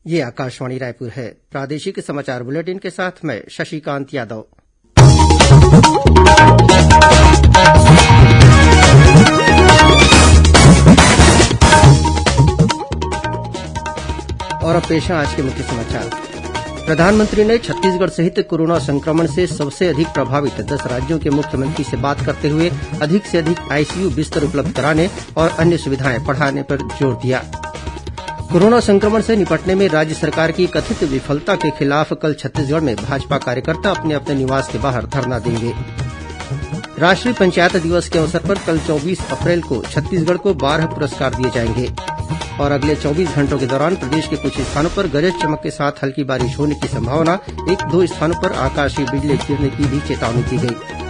ये आकाशवाणी रायपुर है। प्रादेशिक समाचार बुलेटिन के साथ मैं शशिकांत यादव। और अब पेश है आज के मुख्य समाचार। प्रधानमंत्री ने छत्तीसगढ़ सहित कोरोना संक्रमण से सबसे अधिक प्रभावित 10 राज्यों के मुख्यमंत्री से बात करते हुए अधिक से अधिक आईसीयू बिस्तर उपलब्ध कराने और अन्य सुविधाएं बढ़ाने पर जोर दिया। कोरोना संक्रमण से निपटने में राज्य सरकार की कथित विफलता के खिलाफ कल छत्तीसगढ़ में भाजपा कार्यकर्ता अपने अपने निवास के बाहर धरना देंगे। राष्ट्रीय पंचायत दिवस के अवसर पर कल 24 अप्रैल को छत्तीसगढ़ को 12 पुरस्कार दिए जाएंगे। और अगले 24 घंटों के दौरान प्रदेश के कुछ स्थानों पर गरज चमक के साथ हल्की बारिश होने की संभावना। 1-2 स्थानों पर आकाशीय बिजली गिरने की भी चेतावनी दी गई।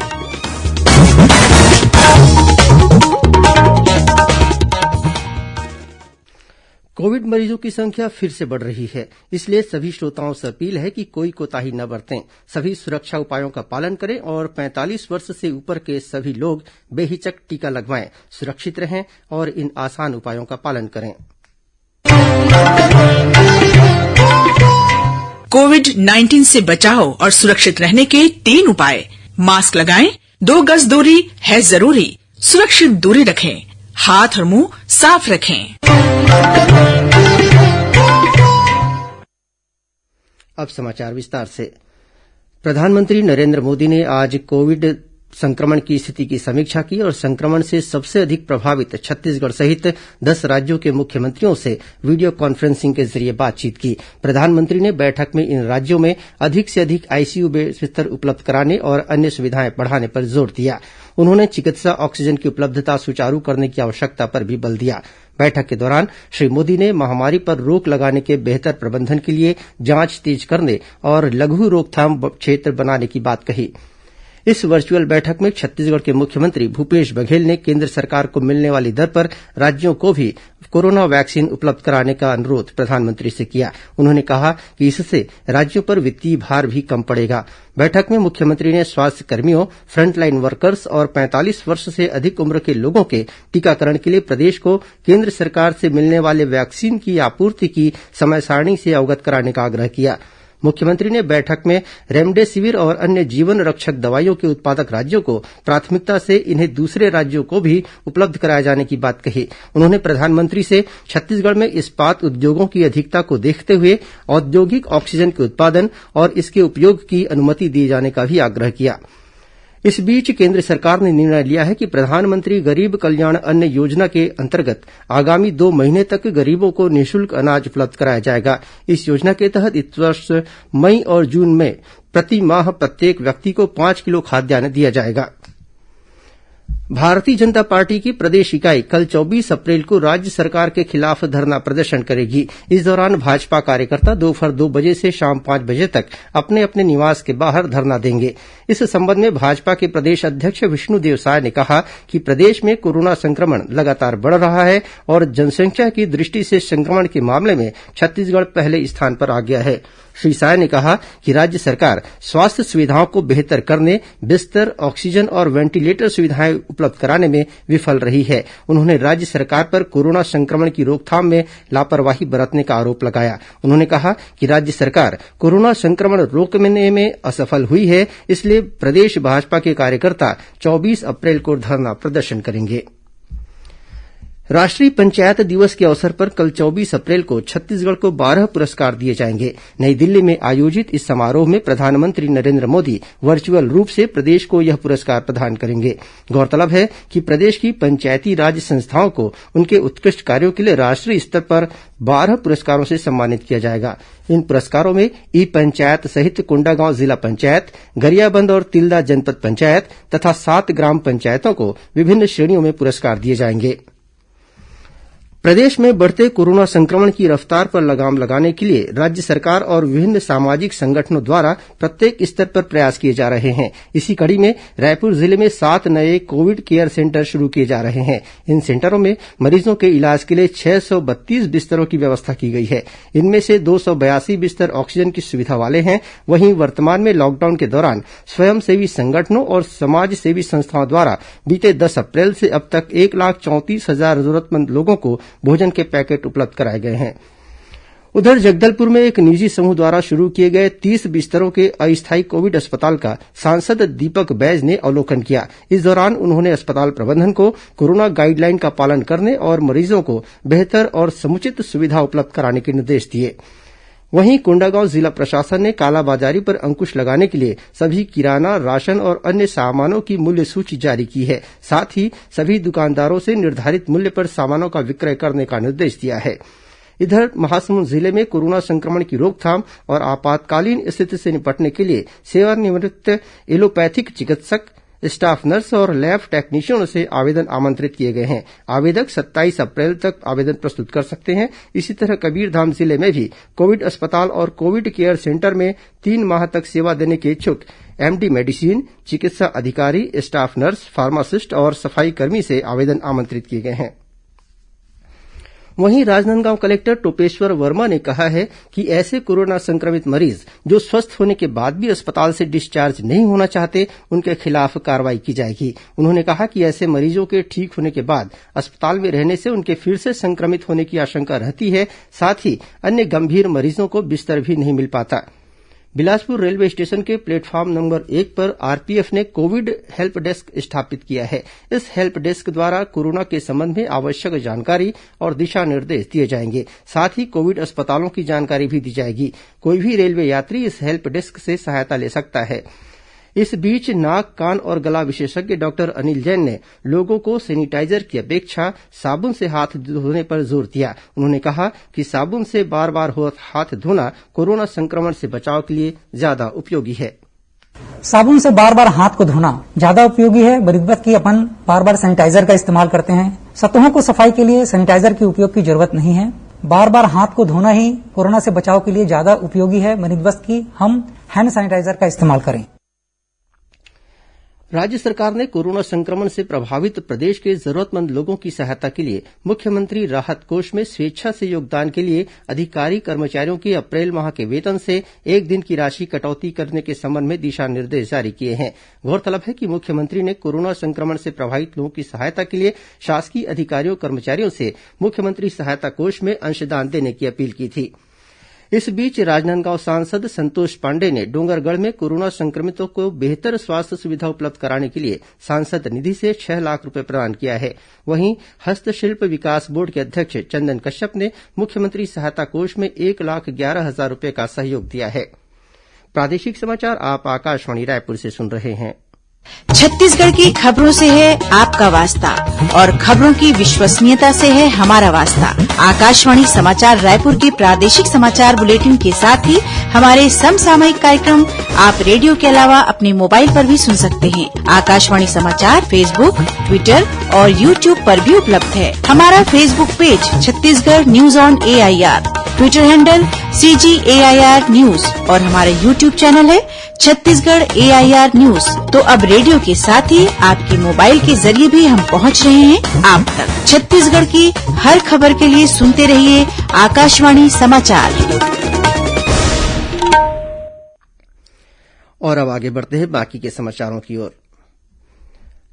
कोविड मरीजों की संख्या फिर से बढ़ रही है, इसलिए सभी श्रोताओं से अपील है कि कोई कोताही न बरतें, सभी सुरक्षा उपायों का पालन करें और 45 वर्ष से ऊपर के सभी लोग बेहिचक टीका लगवाएं, सुरक्षित रहें और इन आसान उपायों का पालन करें। कोविड-19 से बचाव और सुरक्षित रहने के 3 उपाय। मास्क लगाएं, 2 गज दूरी है जरूरी, सुरक्षित दूरी रखें, हाथ और मुंह साफ रखें। अब समाचार विस्तार से। प्रधानमंत्री नरेंद्र मोदी ने आज कोविड संक्रमण की स्थिति की समीक्षा की और संक्रमण से सबसे अधिक प्रभावित छत्तीसगढ़ सहित 10 राज्यों के मुख्यमंत्रियों से वीडियो कॉन्फ्रेंसिंग के जरिए बातचीत की। प्रधानमंत्री ने बैठक में इन राज्यों में अधिक से अधिक आईसीयू बिस्तर उपलब्ध कराने और अन्य सुविधाएं बढ़ाने पर जोर दिया। उन्होंने चिकित्सा ऑक्सीजन की उपलब्धता सुचारू करने की आवश्यकता पर भी बल दिया। बैठक के दौरान श्री मोदी ने महामारी पर रोक लगाने के बेहतर प्रबंधन के लिए जांच तेज करने और लघु रोकथाम क्षेत्र बनाने की बात कही। इस वर्चुअल बैठक में छत्तीसगढ़ के मुख्यमंत्री भूपेश बघेल ने केंद्र सरकार को मिलने वाली दर पर राज्यों को भी कोरोना वैक्सीन उपलब्ध कराने का अनुरोध प्रधानमंत्री से किया। उन्होंने कहा कि इससे राज्यों पर वित्तीय भार भी कम पड़ेगा। बैठक में मुख्यमंत्री ने स्वास्थ्य कर्मियों, फ्रंटलाइन वर्कर्स और 45 वर्ष से अधिक उम्र के लोगों के टीकाकरण के लिए प्रदेश को केंद्र सरकार से मिलने वाले वैक्सीन की आपूर्ति की समय सारणी से अवगत कराने का आग्रह किया। मुख्यमंत्री ने बैठक में रेमडेसिविर और अन्य जीवन रक्षक दवाइयों के उत्पादक राज्यों को प्राथमिकता से इन्हें दूसरे राज्यों को भी उपलब्ध कराए जाने की बात कही। उन्होंने प्रधानमंत्री से छत्तीसगढ़ में इस्पात उद्योगों की अधिकता को देखते हुए औद्योगिक ऑक्सीजन के उत्पादन और इसके उपयोग की अनुमति दिए जाने का भी आग्रह किया। इस बीच केंद्र सरकार ने निर्णय लिया है कि प्रधानमंत्री गरीब कल्याण अन्न योजना के अंतर्गत आगामी 2 महीने तक गरीबों को निःशुल्क अनाज उपलब्ध कराया जाएगा। इस योजना के तहत इस वर्ष मई और जून में प्रति माह प्रत्येक व्यक्ति को 5 किलो खाद्यान्न दिया जाएगा। भारतीय जनता पार्टी की प्रदेश इकाई कल 24 अप्रैल को राज्य सरकार के खिलाफ धरना प्रदर्शन करेगी। इस दौरान भाजपा कार्यकर्ता दोपहर 2 बजे से शाम 5 बजे तक अपने अपने निवास के बाहर धरना देंगे। इस संबंध में भाजपा के प्रदेश अध्यक्ष विष्णुदेव साय ने कहा कि प्रदेश में कोरोना संक्रमण लगातार बढ़ रहा है और जनसंख्या की दृष्टि से संक्रमण के मामले में छत्तीसगढ़ पहले स्थान पर आ गया है। श्री साय ने कहा कि राज्य सरकार स्वास्थ्य सुविधाओं को बेहतर करने, बिस्तर, ऑक्सीजन और वेंटिलेटर सुविधाएं उपलब्ध कराने में विफल रही है। उन्होंने राज्य सरकार पर कोरोना संक्रमण की रोकथाम में लापरवाही बरतने का आरोप लगाया। उन्होंने कहा कि राज्य सरकार कोरोना संक्रमण रोकने में असफल हुई है, इसलिए प्रदेश भाजपा के कार्यकर्ता 24 अप्रैल को धरना प्रदर्शन करेंगे। राष्ट्रीय पंचायत दिवस के अवसर पर कल 24 अप्रैल को छत्तीसगढ़ को 12 पुरस्कार दिए जाएंगे। नई दिल्ली में आयोजित इस समारोह में प्रधानमंत्री नरेंद्र मोदी वर्चुअल रूप से प्रदेश को यह पुरस्कार प्रदान करेंगे। गौरतलब है कि प्रदेश की पंचायती राज संस्थाओं को उनके उत्कृष्ट कार्यों के लिए राष्ट्रीय स्तर पर 12 पुरस्कारों से सम्मानित किया जाएगा। इन पुरस्कारों में ई पंचायत सहित कोंडागांव जिला पंचायत, गरियाबंद और तिल्दा जनपद पंचायत तथा 7 ग्राम पंचायतों को विभिन्न श्रेणियों में पुरस्कार दिए जाएंगे। प्रदेश में बढ़ते कोरोना संक्रमण की रफ्तार पर लगाम लगाने के लिए राज्य सरकार और विभिन्न सामाजिक संगठनों द्वारा प्रत्येक स्तर पर प्रयास किए जा रहे हैं। इसी कड़ी में रायपुर जिले में 7 नए कोविड केयर सेंटर शुरू किए जा रहे हैं। इन सेंटरों में मरीजों के इलाज के लिए 632 बिस्तरों की व्यवस्था की गई है। इनमें से 282 बिस्तर ऑक्सीजन की सुविधा वाले हैं। वहीं वर्तमान में लॉकडाउन के दौरान स्वयंसेवी संगठनों और समाज सेवी संस्थाओं द्वारा बीते 10 अप्रैल से अब तक 1,34,000 जरूरतमंद लोगों को भोजन के पैकेट उपलब्ध कराए गए हैं। उधर जगदलपुर में एक निजी समूह द्वारा शुरू किए गए 30 बिस्तरों के अस्थायी कोविड अस्पताल का सांसद दीपक बैज ने अवलोकन किया। इस दौरान उन्होंने अस्पताल प्रबंधन को कोरोना गाइडलाइन का पालन करने और मरीजों को बेहतर और समुचित सुविधा उपलब्ध कराने के निर्देश दिए। वहीं कोंडागांव जिला प्रशासन ने कालाबाजारी पर अंकुश लगाने के लिए सभी किराना, राशन और अन्य सामानों की मूल्य सूची जारी की है। साथ ही सभी दुकानदारों से निर्धारित मूल्य पर सामानों का विक्रय करने का निर्देश दिया है। इधर महासमुंद जिले में कोरोना संक्रमण की रोकथाम और आपातकालीन स्थिति से निपटने के लिए सेवानिवृत्त एलोपैथिक चिकित्सक, स्टाफ नर्स और लैब टेक्नीशियनों से आवेदन आमंत्रित किए गए हैं। आवेदक 27 अप्रैल तक आवेदन प्रस्तुत कर सकते हैं। इसी तरह कबीरधाम जिले में भी कोविड अस्पताल और कोविड केयर सेंटर में 3 माह तक सेवा देने के इच्छुक एमडी मेडिसिन, चिकित्सा अधिकारी, स्टाफ नर्स, फार्मासिस्ट और सफाई कर्मी से आवेदन आमंत्रित किए गए हैं। वहीं राजनांदगांव कलेक्टर टोपेश्वर वर्मा ने कहा है कि ऐसे कोरोना संक्रमित मरीज जो स्वस्थ होने के बाद भी अस्पताल से डिस्चार्ज नहीं होना चाहते, उनके खिलाफ कार्रवाई की जाएगी। उन्होंने कहा कि ऐसे मरीजों के ठीक होने के बाद अस्पताल में रहने से उनके फिर से संक्रमित होने की आशंका रहती है। साथ ही अन्य गंभीर मरीजों को बिस्तर भी नहीं मिल पाता। बिलासपुर रेलवे स्टेशन के प्लेटफॉर्म नंबर 1 पर आरपीएफ ने कोविड हेल्प डेस्क स्थापित किया है। इस हेल्प डेस्क द्वारा कोरोना के संबंध में आवश्यक जानकारी और दिशा निर्देश दिए जाएंगे। साथ ही कोविड अस्पतालों की जानकारी भी दी जाएगी। कोई भी रेलवे यात्री इस हेल्प डेस्क से सहायता ले सकता है। इस बीच नाक, कान और गला विशेषज्ञ डॉक्टर अनिल जैन ने लोगों को सैनिटाइजर की अपेक्षा साबुन से हाथ धोने पर जोर दिया। उन्होंने कहा कि साबुन से बार बार हाथ धोना कोरोना संक्रमण से बचाव के लिए ज्यादा उपयोगी है। साबुन से बार बार हाथ को धोना ज्यादा उपयोगी है बनिस्बत की अपन बार बार सैनिटाइजर का इस्तेमाल करते हैं। सतहों को सफाई के लिए सैनिटाइजर के उपयोग की जरूरत नहीं है। बार बार हाथ को धोना ही कोरोना से बचाव के लिए ज्यादा उपयोगी है बनिस्बत की हम हैंड सैनिटाइजर का इस्तेमाल करें। राज्य सरकार ने कोरोना संक्रमण से प्रभावित प्रदेश के जरूरतमंद लोगों की सहायता के लिए मुख्यमंत्री राहत कोष में स्वेच्छा से योगदान के लिए अधिकारी कर्मचारियों के अप्रैल माह के वेतन से 1 दिन की राशि कटौती करने के संबंध में दिशा निर्देश जारी किए हैं। गौरतलब है कि मुख्यमंत्री ने कोरोना संक्रमण से प्रभावित लोगों की सहायता के लिए शासकीय अधिकारियों कर्मचारियों से मुख्यमंत्री सहायता कोष में अंशदान देने की अपील की थी। इस बीच राजनांदगांव सांसद संतोष पांडेय ने डोंगरगढ़ में कोरोना संक्रमितों को बेहतर स्वास्थ्य सुविधा उपलब्ध कराने के लिए सांसद निधि से 6 लाख रूपये प्रदान किया है। वहीं हस्तशिल्प विकास बोर्ड के अध्यक्ष चंदन कश्यप ने मुख्यमंत्री सहायता कोष में 1,11,000 रूपये का सहयोग दिया है। प्रादेशिक समाचार आप आकाशवाणी रायपुर से सुन रहे हैं। छत्तीसगढ़ की खबरों से है आपका वास्ता और खबरों की विश्वसनीयता से है हमारा वास्ता। आकाशवाणी समाचार रायपुर के प्रादेशिक समाचार बुलेटिन के साथ ही हमारे समसामयिक कार्यक्रम आप रेडियो के अलावा अपने मोबाइल पर भी सुन सकते हैं। आकाशवाणी समाचार फेसबुक, ट्विटर और यूट्यूब पर भी उपलब्ध है। हमारा Facebook page Chhattisgarh news on AIR, Twitter handle CGAIR news और हमारा यूट्यूब चैनल है छत्तीसगढ़ AIR न्यूज। तो अब रेडियो के साथ ही आपके मोबाइल के जरिए भी हम पहुंच रहे हैं आप तक। छत्तीसगढ़ की हर खबर के लिए सुनते रहिए आकाशवाणी समाचार। और अब आगे बढ़ते हैं बाकी के समाचारों की ओर।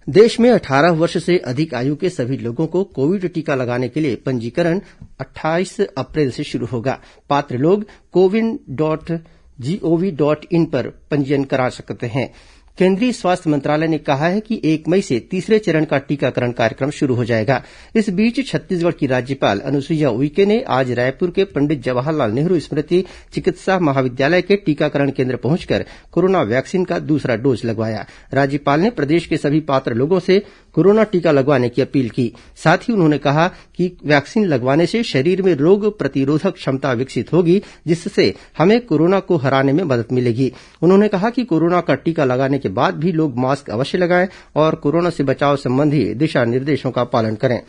देश में 18 वर्ष से अधिक आयु के सभी लोगों को कोविड टीका लगाने के लिए पंजीकरण 28 अप्रैल से शुरू होगा। पात्र लोग cowin.gov.in पर पंजीयन करा सकते हैं। केंद्रीय स्वास्थ्य मंत्रालय ने कहा है कि 1 मई से तीसरे चरण का टीकाकरण कार्यक्रम शुरू हो जाएगा। इस बीच छत्तीसगढ़ की राज्यपाल अनुसुईया उइके ने आज रायपुर के पंडित जवाहरलाल नेहरू स्मृति चिकित्सा महाविद्यालय के टीकाकरण केन्द्र पहुंचकर कोरोना वैक्सीन का दूसरा डोज लगवाया। राज्यपाल ने प्रदेश के सभी पात्र लोगों से कोरोना टीका लगवाने की अपील की। साथ ही उन्होंने कहा कि वैक्सीन लगवाने से शरीर में रोग प्रतिरोधक क्षमता विकसित होगी, जिससे हमें कोरोना को हराने में मदद मिलेगी। उन्होंने कहा कि कोरोना का टीका लगाने के बाद भी लोग मास्क अवश्य लगाएं और कोरोना से बचाव संबंधी दिशा निर्देशों का पालन करें।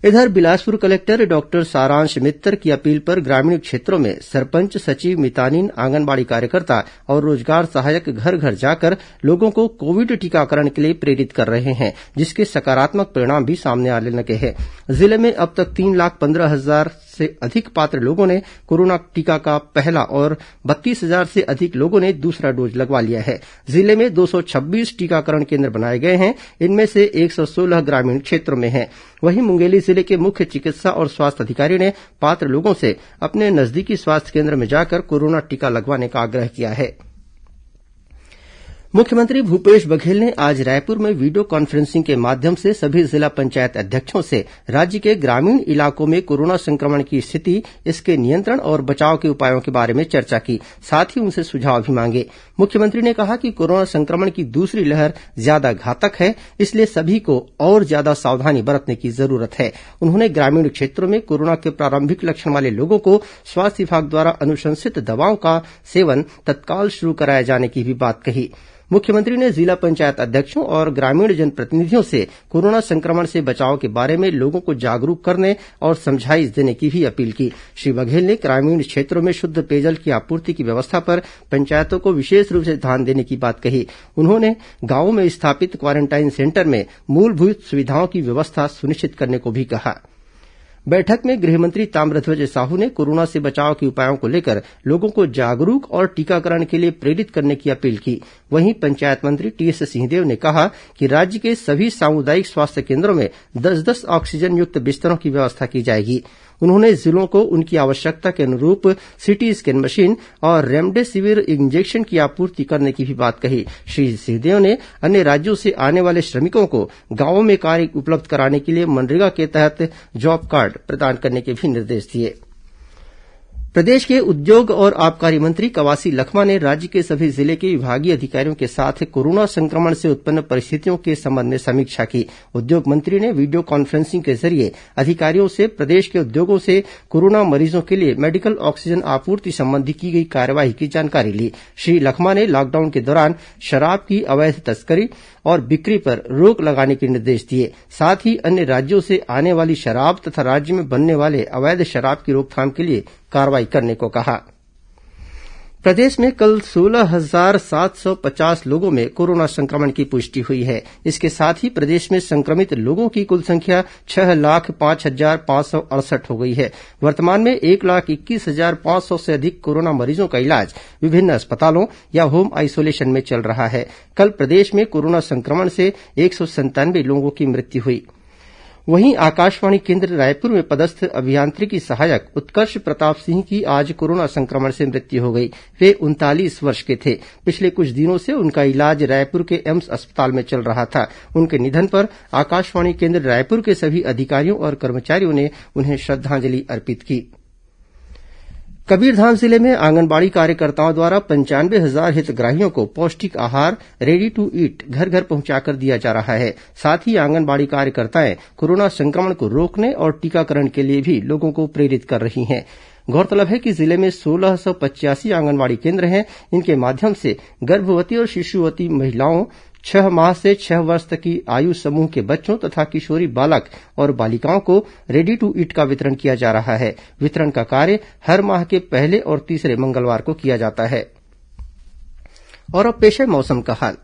इधर बिलासपुर कलेक्टर डॉक्टर सारांश मित्तर की अपील पर ग्रामीण क्षेत्रों में सरपंच, सचिव, मितानिन, आंगनबाड़ी कार्यकर्ता और रोजगार सहायक घर घर जाकर लोगों को कोविड टीकाकरण के लिए प्रेरित कर रहे हैं, जिसके सकारात्मक परिणाम भी सामने आने लगे हैं। जिले में अब तक 3,15,000 से अधिक पात्र लोगों ने कोरोना टीका का पहला और 32,000 से अधिक लोगों ने दूसरा डोज लगवा लिया है। जिले में 226 टीकाकरण केन्द्र बनाए गए हैं। इनमें से 116 ग्रामीण क्षेत्रों में हैं। वहीं मुंगेली जिले के मुख्य चिकित्सा और स्वास्थ्य अधिकारी ने पात्र लोगों से अपने नजदीकी स्वास्थ्य केन्द्र में जाकर कोरोना टीका लगवाने का आग्रह किया है। मुख्यमंत्री भूपेश बघेल ने आज रायपुर में वीडियो कॉन्फ्रेंसिंग के माध्यम से सभी जिला पंचायत अध्यक्षों से राज्य के ग्रामीण इलाकों में कोरोना संक्रमण की स्थिति, इसके नियंत्रण और बचाव के उपायों के बारे में चर्चा की। साथ ही उनसे सुझाव भी मांगे। मुख्यमंत्री ने कहा कि कोरोना संक्रमण की दूसरी लहर ज्यादा घातक है, इसलिए सभी को और ज्यादा सावधानी बरतने की जरूरत है। उन्होंने ग्रामीण क्षेत्रों में कोरोना के प्रारंभिक लक्षण वाले लोगों को स्वास्थ्य विभाग द्वारा अनुशंसित दवाओं का सेवन तत्काल शुरू कराए जाने की भी बात कही। मुख्यमंत्री ने जिला पंचायत अध्यक्षों और ग्रामीण जनप्रतिनिधियों से कोरोना संक्रमण से बचाव के बारे में लोगों को जागरूक करने और समझाइश देने की भी अपील की। श्री बघेल ने ग्रामीण क्षेत्रों में शुद्ध पेयजल की आपूर्ति की व्यवस्था पर पंचायतों को विशेष रूप से ध्यान देने की बात कही। उन्होंने गांवों में स्थापित क्वारेंटाइन सेंटर में मूलभूत सुविधाओं की व्यवस्था सुनिश्चित करने को भी कहा। बैठक में गृहमंत्री ताम्रध्वज साहू ने कोरोना से बचाव के उपायों को लेकर लोगों को जागरूक और टीकाकरण के लिए प्रेरित करने की अपील की। वहीं पंचायत मंत्री टीएस सिंहदेव ने कहा कि राज्य के सभी सामुदायिक स्वास्थ्य केन्द्रों में 10-10 ऑक्सीजन युक्त बिस्तरों की व्यवस्था की जाएगी। उन्होंने जिलों को उनकी आवश्यकता के अनुरूप सीटी स्कैन मशीन और रेमडेसिविर इंजेक्शन की आपूर्ति करने की भी बात कही। श्री सिंहदेव ने अन्य राज्यों से आने वाले श्रमिकों को गांवों में कार्य उपलब्ध कराने के लिए मनरेगा के तहत जॉब कार्ड प्रदान करने के भी निर्देश दिए। प्रदेश के उद्योग और आबकारी मंत्री कवासी लखमा ने राज्य के सभी जिले के विभागीय अधिकारियों के साथ कोरोना संक्रमण से उत्पन्न परिस्थितियों के संबंध में समीक्षा की। उद्योग मंत्री ने वीडियो कॉन्फ्रेंसिंग के जरिये अधिकारियों से प्रदेश के उद्योगों से कोरोना मरीजों के लिए मेडिकल ऑक्सीजन आपूर्ति संबंधी की गई कार्यवाही की जानकारी ली। श्री लखमा ने लॉकडाउन के दौरान शराब की अवैध तस्करी और बिक्री पर रोक लगाने के निर्देश दिए। साथ ही अन्य राज्यों से आने वाली शराब तथा राज्य में बनने वाले अवैध शराब की रोकथाम के लिए कार्रवाई करने को कहा। प्रदेश में कल 16,750 लोगों में कोरोना संक्रमण की पुष्टि हुई है। इसके साथ ही प्रदेश में संक्रमित लोगों की कुल संख्या 6,05,568 हो गई है। वर्तमान में 1,21,500 से अधिक कोरोना मरीजों का इलाज विभिन्न अस्पतालों या होम आइसोलेशन में चल रहा है। कल प्रदेश में कोरोना संक्रमण से 197 लोगों की मृत्यु हुई। वहीं आकाशवाणी केन्द्र रायपुर में पदस्थ अभियांत्रिकी सहायक उत्कर्ष प्रताप सिंह की आज कोरोना संक्रमण से मृत्यु हो गई। वे 39 वर्ष के थे। पिछले कुछ दिनों से उनका इलाज रायपुर के एम्स अस्पताल में चल रहा था। उनके निधन पर आकाशवाणी केन्द्र रायपुर के सभी अधिकारियों और कर्मचारियों ने उन्हें श्रद्धांजलि अर्पित की। कबीरधाम जिले में आंगनबाड़ी कार्यकर्ताओं द्वारा 95,000 हितग्राहियों को पौष्टिक आहार रेडी टू ईट घर घर पहुंचाकर दिया जा रहा है। साथ ही आंगनबाड़ी कार्यकर्ताएं कोरोना संक्रमण को रोकने और टीकाकरण के लिए भी लोगों को प्रेरित कर रही हैं। गौरतलब है कि जिले में 1685 आंगनबाड़ी केन्द्र हैं। इनके माध्यम से गर्भवती और शिशुवती महिलाओं, 6 माह से 6 वर्ष तक की आयु समूह के बच्चों तथा किशोरी बालक और बालिकाओं को रेडी टू ईट का वितरण किया जा रहा है। वितरण का कार्य हर माह के पहले और तीसरे मंगलवार को किया जाता है। और अब पेश है मौसम का हाल।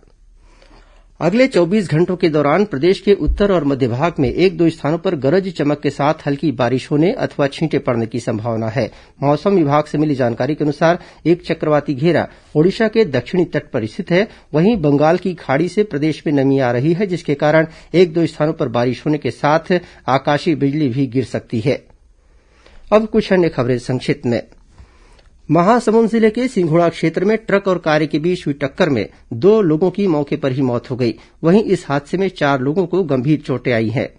अगले 24 घंटों के दौरान प्रदेश के उत्तर और मध्य भाग में 1-2 स्थानों पर गरज चमक के साथ हल्की बारिश होने अथवा छींटे पड़ने की संभावना है। मौसम विभाग से मिली जानकारी के अनुसार एक चक्रवाती घेरा ओडिशा के दक्षिणी तट पर स्थित है। वहीं बंगाल की खाड़ी से प्रदेश में नमी आ रही है, जिसके कारण 1-2 स्थानों पर बारिश होने के साथ आकाशीय बिजली भी गिर सकती है। अब कुछ अन्य खबरें संक्षिप्त में। महासमुंद जिले के सिंघोड़ा क्षेत्र में ट्रक और कार के बीच हुई टक्कर में 2 लोगों की मौके पर ही मौत हो गई। वहीं इस हादसे में 4 लोगों को गंभीर चोटें आई हैं।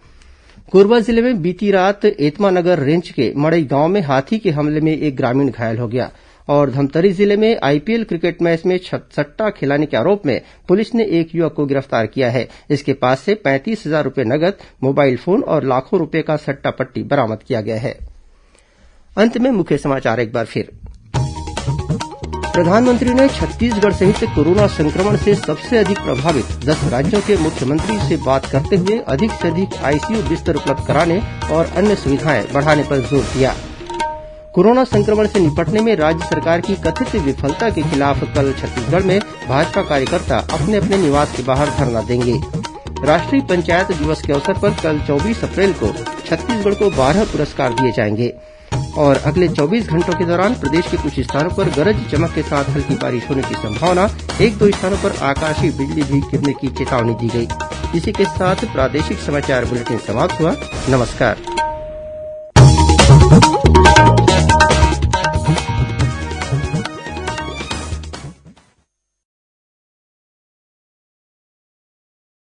कोरबा जिले में बीती रात एतमा नगर रेंज के मड़ई गांव में हाथी के हमले में एक ग्रामीण घायल हो गया। और धमतरी जिले में आईपीएल क्रिकेट मैच में सट्टा खिलाने के आरोप में पुलिस ने एक युवक को गिरफ्तार किया है। इसके पास से 35,000 रूपये नगद, मोबाइल फोन और लाखों रूपये का सट्टा पट्टी बरामद किया गया है। अंत में मुख्य समाचार एक बार फिर। प्रधानमंत्री ने छत्तीसगढ़ सहित कोरोना संक्रमण से सबसे अधिक प्रभावित 10 राज्यों के मुख्यमंत्री से बात करते हुए अधिक से अधिक आईसीयू बिस्तर उपलब्ध कराने और अन्य सुविधाएं बढ़ाने पर जोर दिया। कोरोना संक्रमण से निपटने में राज्य सरकार की कथित विफलता के खिलाफ कल छत्तीसगढ़ में भाजपा कार्यकर्ता अपने अपने निवास के बाहर धरना देंगे। राष्ट्रीय पंचायत दिवस के अवसर पर कल 24 अप्रैल को छत्तीसगढ़ को 12 पुरस्कार दिए जाएंगे। और अगले 24 घंटों के दौरान प्रदेश के कुछ स्थानों पर गरज चमक के साथ हल्की बारिश होने की संभावना। 1-2 स्थानों पर आकाशीय बिजली भी गिरने की चेतावनी दी गई। इसी के साथ प्रादेशिक समाचार बुलेटिन समाप्त हुआ। नमस्कार।